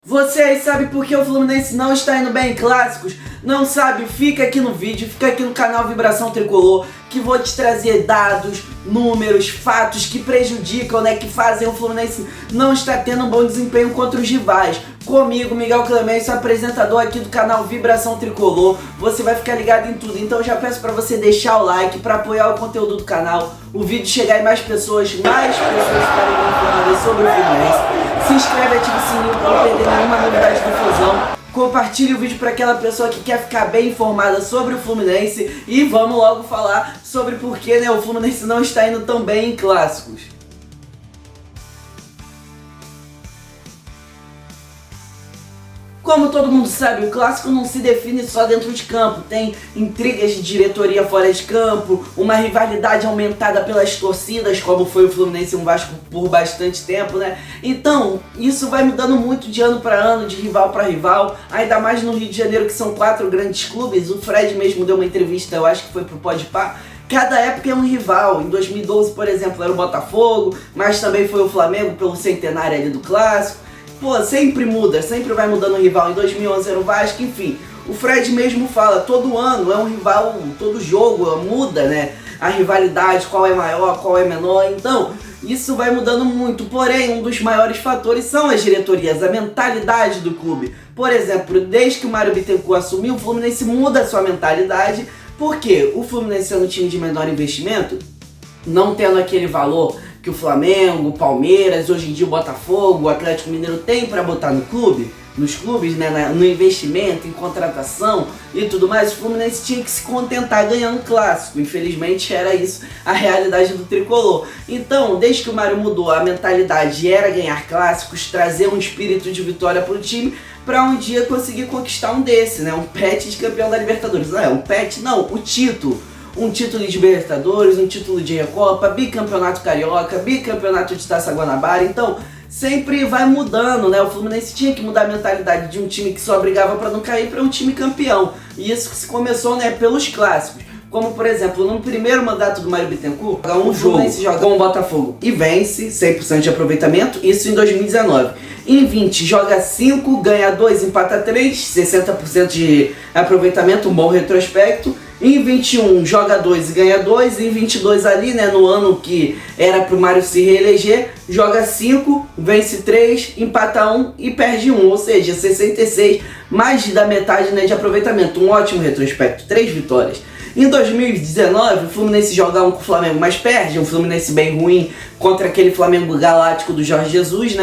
Você aí sabe por que o Fluminense não está indo bem em clássicos? Não sabe? Fica aqui no vídeo, fica aqui no canal Vibração Tricolor, que vou te trazer dados, números, fatos que prejudicam, que fazem o Fluminense não estar tendo um bom desempenho contra os rivais. Comigo, Miguel Clemêncio, apresentador aqui do canal Vibração Tricolor. Você vai ficar ligado em tudo, então já peço pra você deixar o like, pra apoiar o conteúdo do canal, o vídeo chegar em mais pessoas ficarem informadas sobre o Fluminense. Se inscreve e ativa o sininho pra não perder nenhuma novidade do Fusão. Compartilhe o vídeo para aquela pessoa que quer ficar bem informada sobre o Fluminense. E vamos logo falar sobre por que o Fluminense não está indo tão bem em clássicos. Como todo mundo sabe, o clássico não se define só dentro de campo. Tem intrigas de diretoria fora de campo, uma rivalidade aumentada pelas torcidas, como foi o Fluminense e o Vasco por bastante tempo, Então, isso vai mudando muito de ano para ano, de rival para rival, ainda mais no Rio de Janeiro, que são 4 grandes clubes. O Fred mesmo deu uma entrevista, eu acho que foi pro Podpah. Cada época é um rival. Em 2012, por exemplo, era o Botafogo, mas também foi o Flamengo pelo centenário ali do clássico. Sempre muda, sempre vai mudando o rival. Em 2011 era o Vasco, enfim. O Fred mesmo fala, todo ano é um rival, todo jogo muda, a rivalidade, qual é maior, qual é menor. Então, isso vai mudando muito. Porém, um dos maiores fatores são as diretorias, a mentalidade do clube. Por exemplo, desde que o Mário Bittencourt assumiu, o Fluminense muda a sua mentalidade. Por quê? O Fluminense sendo um time de menor investimento, não tendo aquele valor que o Flamengo, o Palmeiras, hoje em dia o Botafogo, o Atlético Mineiro tem para botar no clube, nos clubes, no investimento, em contratação e tudo mais, o Fluminense tinha que se contentar ganhando um clássico. Infelizmente era isso a realidade do tricolor. Então, desde que o Mário mudou, a mentalidade era ganhar clássicos, trazer um espírito de vitória para o time, para um dia conseguir conquistar um desse, um pet de campeão da Libertadores. Não é um pet, não, o título. Um título de Libertadores, um título de Recopa, bicampeonato carioca, bicampeonato de Taça Guanabara. Então, sempre vai mudando, O Fluminense tinha que mudar a mentalidade de um time que só brigava para não cair para um time campeão. E isso que se começou, pelos clássicos. Como, por exemplo, no primeiro mandato do Mário Bittencourt, o Fluminense joga com o Botafogo e vence 100% de aproveitamento, isso em 2019. Em 20, joga 5, ganha 2, empata 3, 60% de aproveitamento, um bom retrospecto. Em 21, joga 2 e ganha 2. Em 22 ali, no ano que era pro Mário se reeleger, joga 5, vence 3, empata 1 e perde 1. Ou seja, 66, mais da metade de aproveitamento. Um ótimo retrospecto, 3 vitórias. Em 2019, o Fluminense joga 1 com o Flamengo, mas perde. Um Fluminense bem ruim contra aquele Flamengo galáctico do Jorge Jesus,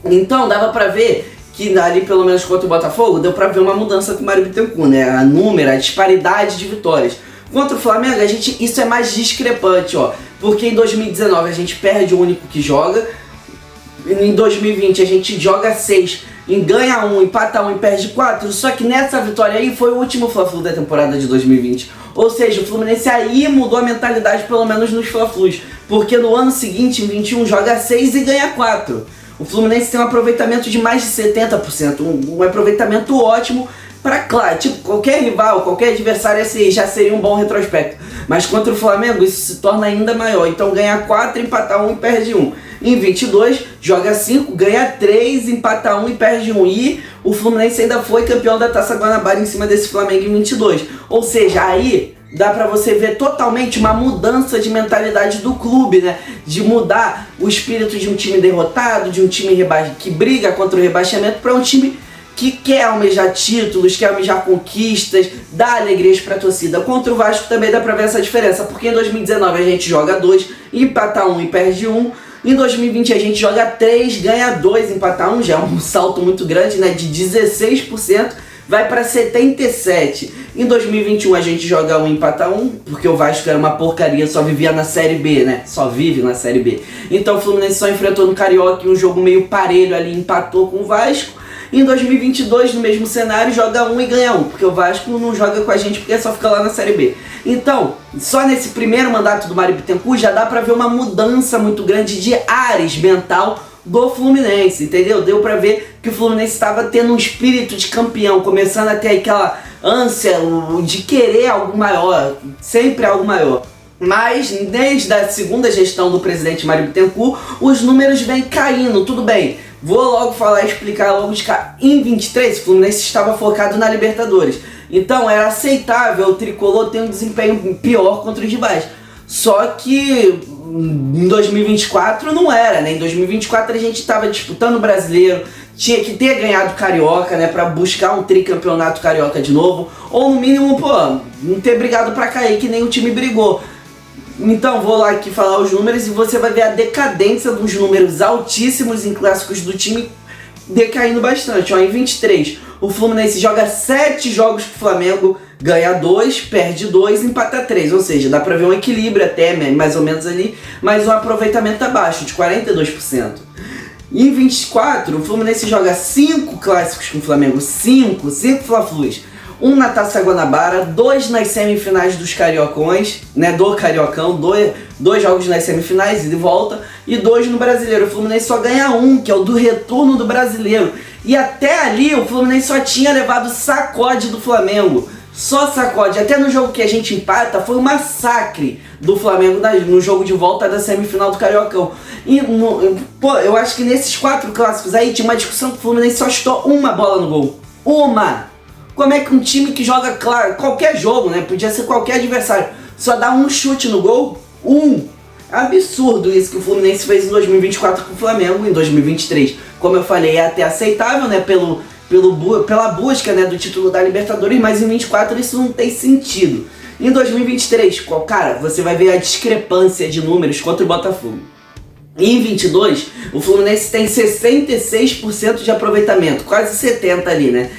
Então dava pra ver que ali, pelo menos contra o Botafogo, deu pra ver uma mudança com o Mário Bittencourt, a disparidade de vitórias. Contra o Flamengo, isso é mais discrepante, porque em 2019 a gente perde o único que joga, em 2020 a gente joga 6, ganha 1, empata 1 e perde 4, só que nessa vitória aí foi o último Fla-Flu da temporada de 2020. Ou seja, o Fluminense aí mudou a mentalidade, pelo menos nos Fla-Flus, porque no ano seguinte, em 21, joga 6 e ganha 4. O Fluminense tem um aproveitamento de mais de 70%, um aproveitamento ótimo para, claro, qualquer rival, qualquer adversário já seria um bom retrospecto. Mas contra o Flamengo isso se torna ainda maior, então ganha 4, empata 1 e perde 1. Em 22, joga 5, ganha 3, empata 1 e perde 1. E o Fluminense ainda foi campeão da Taça Guanabara em cima desse Flamengo em 22. Ou seja, aí dá pra você ver totalmente uma mudança de mentalidade do clube, De mudar o espírito de um time derrotado, de um time que briga contra o rebaixamento, para um time que quer almejar títulos, quer almejar conquistas, dá alegrias pra torcida. Contra o Vasco também dá pra ver essa diferença, porque em 2019 a gente joga 2, empata 1 e perde 1. Em 2020 a gente joga 3, ganha 2, empata 1, já é um salto muito grande, de 16%. Vai para 77. Em 2021 a gente joga 1, empata 1, porque o Vasco era uma porcaria, só vivia na Série B, Só vive na Série B. Então o Fluminense só enfrentou no Carioca em um jogo meio parelho ali, empatou com o Vasco. Em 2022, no mesmo cenário, joga 1 e ganha 1, porque o Vasco não joga com a gente porque só fica lá na Série B. Então, só nesse primeiro mandato do Mário Bittencourt já dá pra ver uma mudança muito grande de ares mental do Fluminense, entendeu? Deu pra ver que o Fluminense estava tendo um espírito de campeão, começando a ter aquela ânsia de querer algo maior, sempre algo maior. Mas desde a segunda gestão do presidente Mário Bittencourt, os números vêm caindo, tudo bem. Vou logo falar e explicar logo de cá. Em 23, o Fluminense estava focado na Libertadores. Então era aceitável o tricolor ter um desempenho pior contra os rivais. Só que em 2024 não era, né? Em 2024 a gente estava disputando o Brasileiro, tinha que ter ganhado o Carioca, né? Pra buscar um tricampeonato carioca de novo. Ou no mínimo, pô, não ter brigado pra cair que nem o time brigou. Então vou lá aqui falar os números e você vai ver a decadência dos números altíssimos em clássicos do time decaindo bastante. Ó, em 23, o Fluminense joga 7 jogos com o Flamengo, ganha 2, perde 2, empata 3. Ou seja, dá pra ver um equilíbrio até, mais ou menos ali, mas um aproveitamento abaixo, de 42%. Em 24, o Fluminense joga 5 clássicos com o Flamengo, 5 Fla-Flus. 1 na Taça Guanabara, 2 nas semifinais dos Cariocões, né, do Cariocão, 2 jogos nas semifinais e de volta, e 2 no Brasileiro. O Fluminense só ganha 1, que é o do retorno do Brasileiro. E até ali o Fluminense só tinha levado sacode do Flamengo. Só sacode. Até no jogo que a gente empata, foi um massacre do Flamengo no jogo de volta da semifinal do Cariocão. E, pô, eu acho que nesses 4 clássicos aí tinha uma discussão que o Fluminense só chutou uma bola no gol. Uma! Como é que um time que joga, claro, qualquer jogo, né? Podia ser qualquer adversário, só dá um chute no gol? Absurdo isso que o Fluminense fez em 2024 com o Flamengo, em 2023. Como eu falei, é até aceitável, né? Pela busca, né, do título da Libertadores, mas em 24 isso não tem sentido. Em 2023, cara, você vai ver a discrepância de números contra o Botafogo. E em 22, o Fluminense tem 66% de aproveitamento, quase 70% ali, né?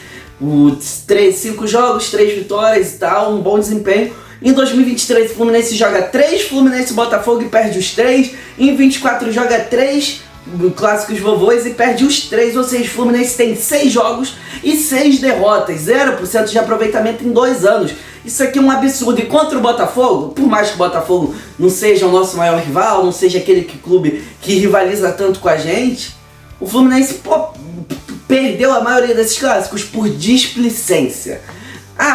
5 jogos, 3 vitórias e tal, um bom desempenho. Em 2023 o Fluminense joga 3 Fluminense Botafogo e perde os 3. Em 24 joga 3 clássicos vovôs e perde os 3, ou seja, o Fluminense tem 6 jogos e 6 derrotas, 0% de aproveitamento em 2 anos. Isso aqui é um absurdo. E contra o Botafogo, por mais que o Botafogo não seja o nosso maior rival, não seja aquele clube que rivaliza tanto com a gente, o Fluminense, pô, perdeu a maioria desses clássicos por displicência.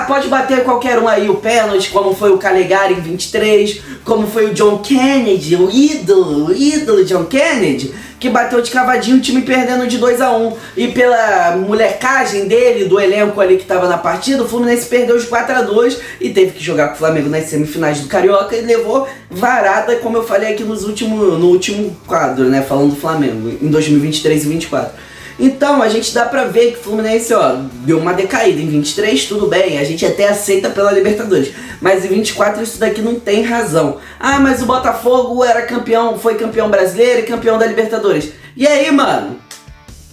Pode bater qualquer um aí o pênalti, como foi o Calegari em 23, como foi o John Kennedy, o ídolo John Kennedy, que bateu de cavadinho, o time perdendo de 2-1. E pela molecagem dele, do elenco ali que estava na partida, o Fluminense perdeu de 4-2 e teve que jogar com o Flamengo nas semifinais do Carioca e levou varada, como eu falei aqui no último quadro, né, falando do Flamengo, em 2023 e 2024. Então a gente dá pra ver que o Fluminense, ó, deu uma decaída. Em 23 tudo bem, a gente até aceita pela Libertadores, mas em 24 isso daqui não tem razão. Mas o Botafogo era campeão, foi campeão brasileiro e campeão da Libertadores. E aí, mano?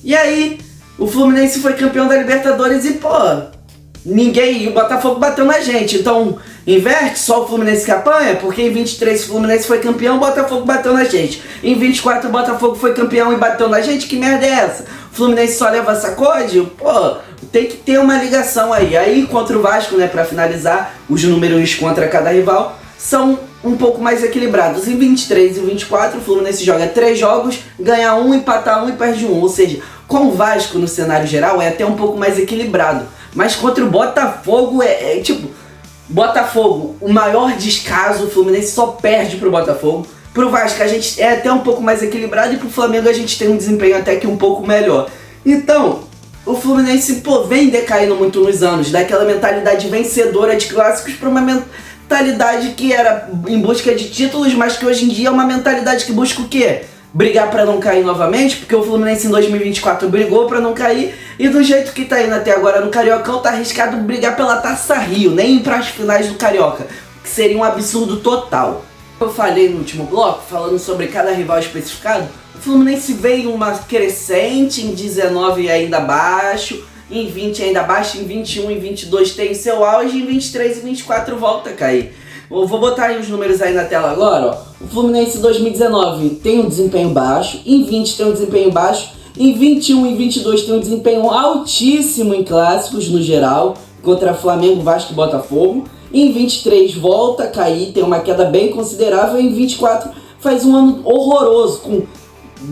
E aí? O Fluminense foi campeão da Libertadores e, pô, o Botafogo bateu na gente. Então inverte, só o Fluminense que apanha, porque em 23 o Fluminense foi campeão, o Botafogo bateu na gente. Em 24 o Botafogo foi campeão e bateu na gente, que merda é essa? O Fluminense só leva sacode? Pô, tem que ter uma ligação aí. Aí contra o Vasco, né, pra finalizar, os números contra cada rival são um pouco mais equilibrados. Em 23 e 24 o Fluminense joga 3 jogos, ganha 1, empata 1 e perde 1. Ou seja, com o Vasco no cenário geral é até um pouco mais equilibrado. Mas contra o Botafogo tipo... Botafogo, o maior descaso, o Fluminense só perde pro Botafogo. Pro Vasco a gente é até um pouco mais equilibrado e pro Flamengo a gente tem um desempenho até que um pouco melhor. Então, o Fluminense, pô, vem decaindo muito nos anos, daquela mentalidade vencedora de clássicos pra uma mentalidade que era em busca de títulos, mas que hoje em dia é uma mentalidade que busca o quê? Brigar pra não cair novamente, porque o Fluminense em 2024 brigou pra não cair, e do jeito que tá indo até agora no Cariocão, tá arriscado brigar pela Taça Rio, nem ir pras finais do Carioca, que seria um absurdo total. Eu falei no último bloco, falando sobre cada rival especificado, o Fluminense veio uma crescente, em 19 ainda abaixo, em 20 ainda abaixo, em 21 e 22 tem seu auge, em 23 e 24 volta a cair. Eu vou botar aí os números aí na tela agora, ó. O Fluminense em 2019 tem um desempenho baixo, em 20 tem um desempenho baixo, em 21 e 22 tem um desempenho altíssimo em clássicos no geral, contra Flamengo, Vasco e Botafogo. Em 23 volta a cair, tem uma queda bem considerável, em 24 faz um ano horroroso, com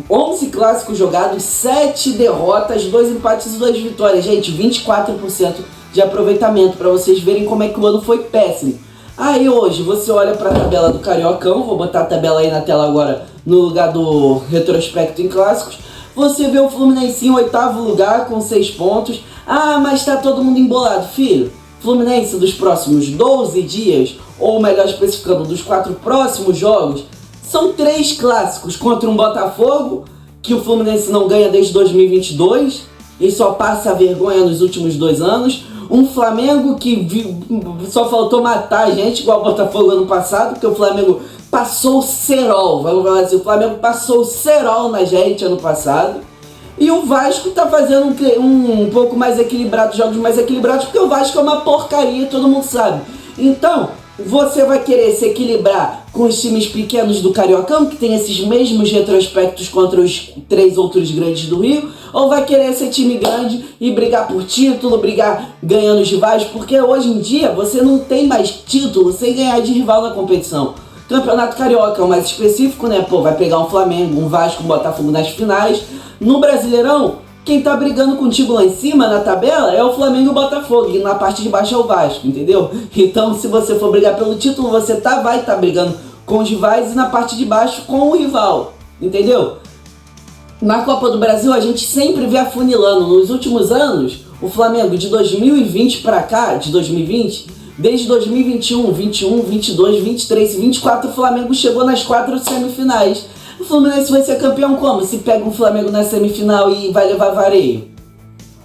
11 clássicos jogados, 7 derrotas, 2 empates e 2 vitórias. Gente, 24% de aproveitamento, para vocês verem como é que o ano foi péssimo. Aí hoje você olha para a tabela do Cariocão, vou botar a tabela aí na tela agora no lugar do retrospecto em clássicos. Você vê o Fluminense em 8º lugar com 6 pontos. Ah, mas tá todo mundo embolado. Filho, Fluminense dos próximos 12 dias, ou melhor especificando, dos 4 próximos jogos, são 3 clássicos contra um Botafogo, que o Fluminense não ganha desde 2022 e só passa a vergonha nos últimos 2 anos. Um Flamengo que só faltou matar a gente, igual o Botafogo ano passado, porque o Flamengo passou o cerol, vamos falar assim, o Flamengo passou o cerol na gente ano passado. E o Vasco tá fazendo um pouco mais equilibrado, jogos mais equilibrados, porque o Vasco é uma porcaria, todo mundo sabe. Então, você vai querer se equilibrar com os times pequenos do Cariocão, que tem esses mesmos retrospectos contra os 3 outros grandes do Rio, ou vai querer ser time grande e brigar por título, brigar ganhando os rivais, porque hoje em dia você não tem mais título sem ganhar de rival na competição. Campeonato Carioca é o mais específico, né? Pô, vai pegar um Flamengo, um Vasco, um Botafogo nas finais. No Brasileirão, quem tá brigando contigo lá em cima na tabela é o Flamengo e o Botafogo, e na parte de baixo é o Vasco, entendeu? Então, se você for brigar pelo título, você vai estar brigando com os rivais e na parte de baixo com o rival, entendeu? Na Copa do Brasil a gente sempre vê afunilando. Nos últimos anos, o Flamengo de 2020 pra cá, de 2020, desde 2021, 21, 22, 23 e 24, o Flamengo chegou nas 4 semifinais. O Fluminense vai ser campeão como? Se pega um Flamengo na semifinal e vai levar vareio.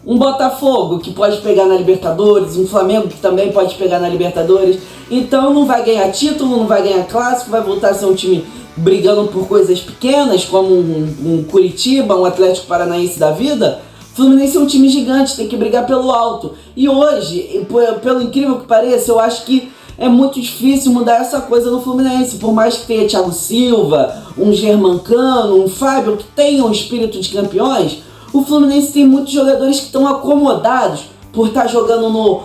Um Botafogo que pode pegar na Libertadores, um Flamengo que também pode pegar na Libertadores. Então não vai ganhar título, não vai ganhar clássico, vai voltar a ser um time brigando por coisas pequenas, como um Curitiba, um Atlético Paranaense da vida. O Fluminense é um time gigante, tem que brigar pelo alto. E hoje, pelo incrível que pareça, eu acho que é muito difícil mudar essa coisa no Fluminense. Por mais que tenha Thiago Silva, um Germancano, um Fábio, que tenham um espírito de campeões, o Fluminense tem muitos jogadores que estão acomodados por estar jogando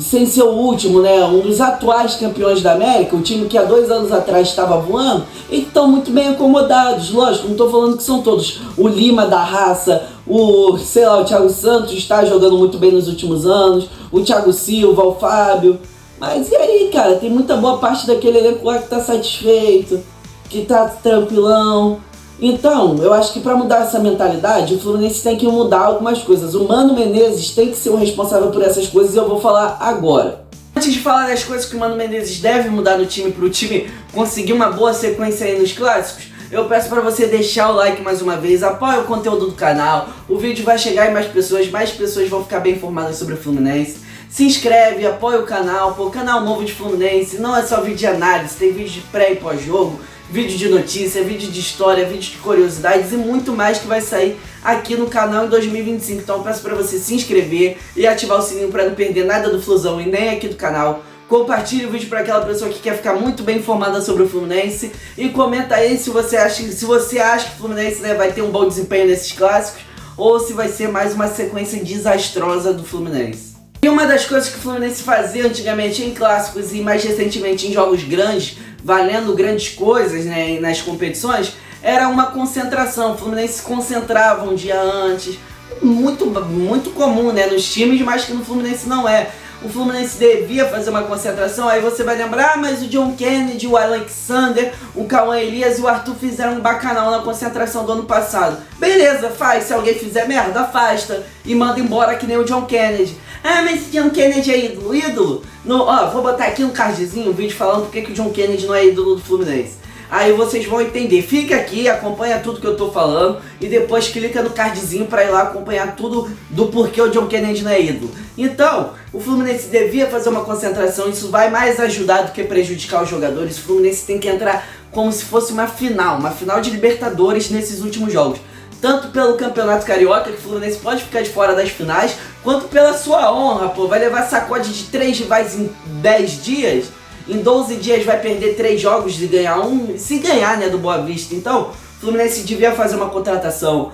sem ser o último, né? Um dos atuais campeões da América, o time que há 2 anos atrás estava voando, e estão muito bem acomodados. Lógico, não estou falando que são todos. O Lima da Raça, o Thiago Santos está jogando muito bem nos últimos anos, o Thiago Silva, o Fábio. Mas e aí, cara, tem muita boa parte daquele elenco lá que tá satisfeito, que tá tranquilão. Então, eu acho que para mudar essa mentalidade, o Fluminense tem que mudar algumas coisas. O Mano Menezes tem que ser o responsável por essas coisas e eu vou falar agora. Antes de falar das coisas que o Mano Menezes deve mudar no time para o time conseguir uma boa sequência aí nos clássicos, eu peço para você deixar o like mais uma vez, apoie o conteúdo do canal, o vídeo vai chegar em mais pessoas vão ficar bem informadas sobre o Fluminense. Se inscreve, apoia o canal, pô, canal novo de Fluminense, não é só vídeo de análise, tem vídeo de pré e pós-jogo, vídeo de notícia, vídeo de história, vídeo de curiosidades e muito mais que vai sair aqui no canal em 2025. Então eu peço para você se inscrever e ativar o sininho para não perder nada do Flusão e nem aqui do canal. Compartilhe o vídeo para aquela pessoa que quer ficar muito bem informada sobre o Fluminense e comenta aí se você acha que o Fluminense, né, vai ter um bom desempenho nesses clássicos ou se vai ser mais uma sequência desastrosa do Fluminense. E uma das coisas que o Fluminense fazia antigamente em clássicos e mais recentemente em jogos grandes, valendo grandes coisas, né, nas competições, era uma concentração. O Fluminense se concentrava um dia antes, muito comum, né, nos times, mas que no Fluminense não é. O Fluminense devia fazer uma concentração, aí você vai lembrar, mas o John Kennedy, o Alexander, o Cauã Elias e o Arthur fizeram um bacanal na concentração do ano passado. Beleza, faz, se alguém fizer merda, afasta e manda embora que nem o John Kennedy. Ah, mas o John Kennedy é ídolo? Ídolo? No, ó, vou botar aqui no cardzinho um vídeo falando porque que o John Kennedy não é ídolo do Fluminense. Aí vocês vão entender. Fica aqui, acompanha tudo que eu tô falando e depois clica no cardzinho pra ir lá acompanhar tudo do porquê o John Kennedy não é ídolo. Então, o Fluminense devia fazer uma concentração, isso vai mais ajudar do que prejudicar os jogadores. O Fluminense tem que entrar como se fosse uma final de Libertadores nesses últimos jogos. Tanto pelo Campeonato Carioca, que o Fluminense pode ficar de fora das finais, quanto pela sua honra, pô. Vai levar sacode de 3 rivais em 10 dias. Em 12 dias vai perder 3 jogos e ganhar um, se ganhar, né, do Boa Vista. Então, o Fluminense devia fazer uma contratação,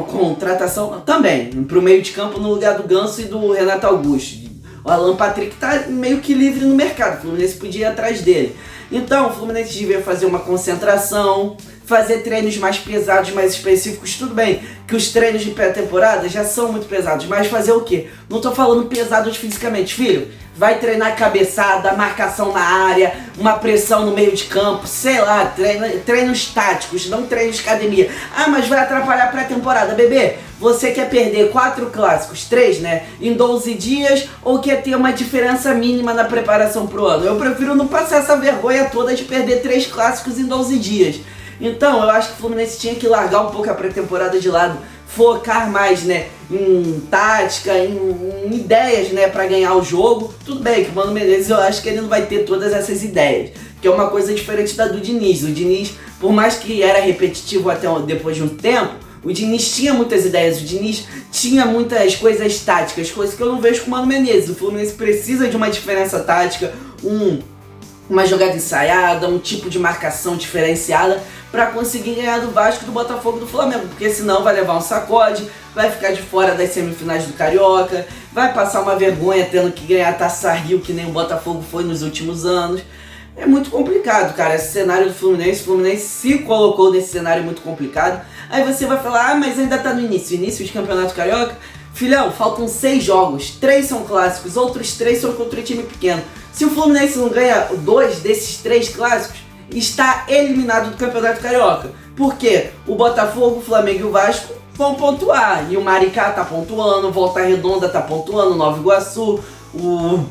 contratação também, pro meio de campo no lugar do Ganso e do Renato Augusto. O Alan Patrick tá meio que livre no mercado, o Fluminense podia ir atrás dele. Então, o Fluminense devia fazer uma concentração, fazer treinos mais pesados, mais específicos. Tudo bem que os treinos de pré-temporada já são muito pesados, mas fazer o quê? Não tô falando pesados fisicamente, filho. Vai treinar cabeçada, marcação na área, uma pressão no meio de campo, sei lá, treinos táticos, não treinos de academia. Ah, mas vai atrapalhar a pré-temporada, bebê. Você quer perder 4 clássicos, 3, né, em 12 dias, ou quer ter uma diferença mínima na preparação pro ano? Eu prefiro não passar essa vergonha toda de perder 3 clássicos em 12 dias. Então, eu acho que o Fluminense tinha que largar um pouco a pré-temporada de lado, focar mais, né, em tática, em ideias, né, pra ganhar o jogo. Tudo bem que o Mano Menezes, eu acho que ele não vai ter todas essas ideias, que é uma coisa diferente da do Diniz. O Diniz, por mais que era repetitivo até depois de um tempo, o Diniz tinha muitas ideias, o Diniz tinha muitas coisas táticas, coisas que eu não vejo com o Mano Menezes. O Fluminense precisa de uma diferença tática, uma jogada ensaiada, um tipo de marcação diferenciada para conseguir ganhar do Vasco, do Botafogo e do Flamengo, porque senão vai levar um sacode, vai ficar de fora das semifinais do Carioca, vai passar uma vergonha tendo que ganhar a Taça Rio, que nem o Botafogo foi nos últimos anos. É muito complicado, cara, esse cenário do Fluminense. O Fluminense se colocou nesse cenário muito complicado. Aí você vai falar, ah, mas ainda tá no início de Campeonato Carioca. Filhão, faltam 6 jogos, 3 são clássicos, outros 3 são contra um time pequeno. Se o Fluminense não ganha 2 desses 3 clássicos, está eliminado do Campeonato Carioca. Porque o Botafogo, o Flamengo e o Vasco vão pontuar. E o Maricá tá pontuando, Volta Redonda tá pontuando, Nova Iguaçu,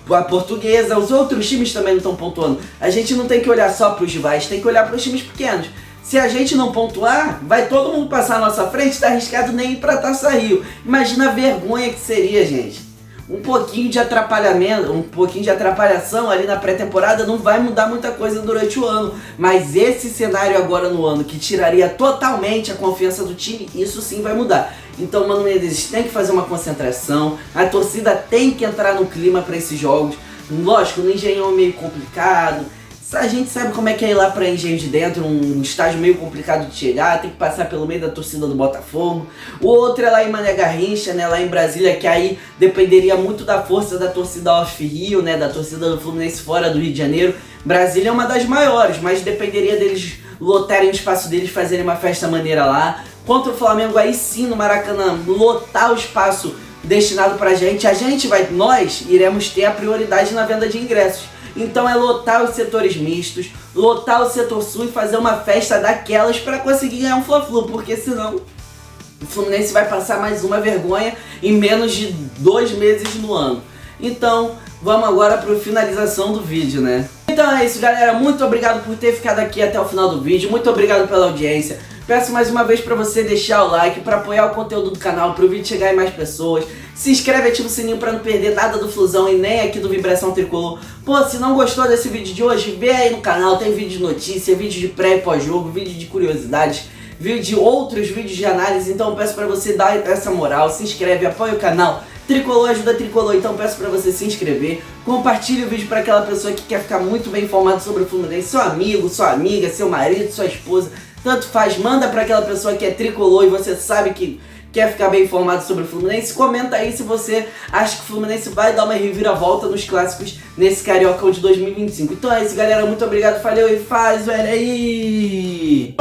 a Portuguesa, os outros times também não estão pontuando. A gente não tem que olhar só para os rivais, tem que olhar para os times pequenos. Se a gente não pontuar, vai todo mundo passar na nossa frente, tá arriscado nem ir pra Taça Rio. Imagina a vergonha que seria, gente. Um pouquinho de atrapalhamento, um pouquinho de atrapalhação ali na pré-temporada não vai mudar muita coisa durante o ano. Mas esse cenário agora no ano, que tiraria totalmente a confiança do time, isso sim vai mudar. Então, Mano Menezes tem que fazer uma concentração, a torcida tem que entrar no clima para esses jogos. Lógico, no Engenhão é meio complicado. A gente sabe como é que é ir lá pra Engenho de Dentro, um estágio meio complicado de chegar, tem que passar pelo meio da torcida do Botafogo. O outro é lá em Mané Garrincha, né, lá em Brasília, que aí dependeria muito da força da torcida off-Rio, né, da torcida do Fluminense fora do Rio de Janeiro. Brasília é uma das maiores, mas dependeria deles lotarem o espaço deles, fazerem uma festa maneira lá. Contra o Flamengo, aí sim, no Maracanã, lotar o espaço destinado pra gente. Nós iremos ter a prioridade na venda de ingressos. Então é lotar os setores mistos, lotar o setor sul e fazer uma festa daquelas para conseguir ganhar um Fla-Flu, porque senão o Fluminense vai passar mais uma vergonha em menos de 2 meses no ano. Então vamos agora para a finalização do vídeo, né? Então é isso, galera, muito obrigado por ter ficado aqui até o final do vídeo, muito obrigado pela audiência. Peço mais uma vez para você deixar o like, para apoiar o conteúdo do canal, para o vídeo chegar em mais pessoas. Se inscreve e ativa o sininho para não perder nada do Flusão e nem aqui do Vibração Tricolor. Pô, se não gostou desse vídeo de hoje, vê aí no canal, tem vídeo de notícia, vídeo de pré e pós-jogo, vídeo de curiosidades, vídeo de outros vídeos de análise. Então eu peço para você dar essa moral, se inscreve, apoia o canal. Tricolor ajuda Tricolor, então peço para você se inscrever, compartilhe o vídeo para aquela pessoa que quer ficar muito bem informado sobre o Fluminense, seu amigo, sua amiga, seu marido, sua esposa, tanto faz, manda para aquela pessoa que é tricolor e você sabe que quer ficar bem informado sobre o Fluminense. Comenta aí se você acha que o Fluminense vai dar uma reviravolta nos clássicos nesse Carioca de 2025. Então é isso, galera, muito obrigado, valeu e faz, velho, aí!